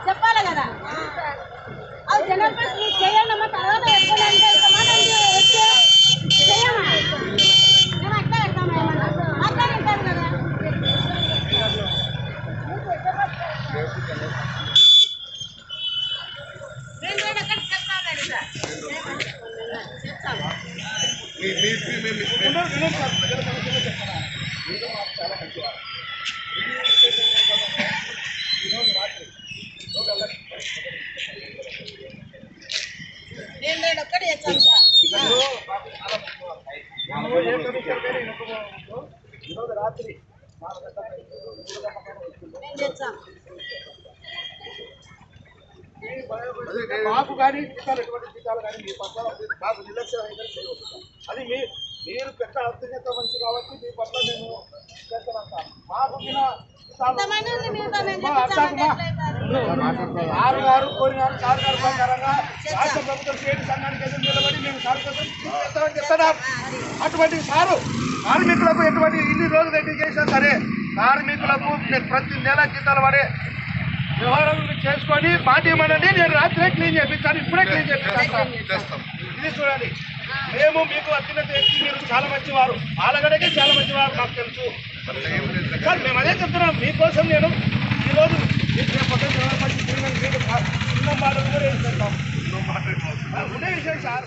చెప్పాలి కదా అవి జనరల్ ప్రెస్ చేయండి అమ్మ తర్వాత ఎప్పుడంటే వచ్చే చేయమా నేను అట్లా పెడతాను ఏమన్నా మాట్లాడింటాను కదా రాత్రి మాకు కానీ జీతాలు ఎటువంటి జీతాలు కానీ మీ పట్ల మాకు నిర్లక్ష్యం అది మీరు పెద్ద అర్థత మంచి కాబట్టి మీ పట్ల నేను చేస్తానంటాను మాకు సారు గారు కోరినారు సారు గారు ప్రకారంగా రాష్ట్ర ప్రభుత్వం స్టేట్ సంఘానికి ఎదురు నిలబడి మేము సారు చేస్తామని చెప్తున్నాం. అటువంటి సారు కార్మికులకు ఎటువంటి ఇన్ని రోజులు ఎట్టి చేసినా సరే కార్మికులకు ప్రతి నెల జీతాలు పడే వ్యవహారం చేసుకొని పార్టీమనండి నేను రాత్రే క్లీన్ చేపిస్తాను ఇప్పుడే క్లీన్ చేపిస్తాను. ఇది చూడండి మేము మీకు అత్యున్నత వ్యక్తి మీరు చాలా మంచివారు ఆలగడకే చాలా మంచివారు మాకు తెలుసు సార్ మేము అదే చెప్తున్నాం మీకోసం నేను ఈరోజు చిన్న మాటలు కూడా వేసుకుంటాం ఉండే విషయం సార్.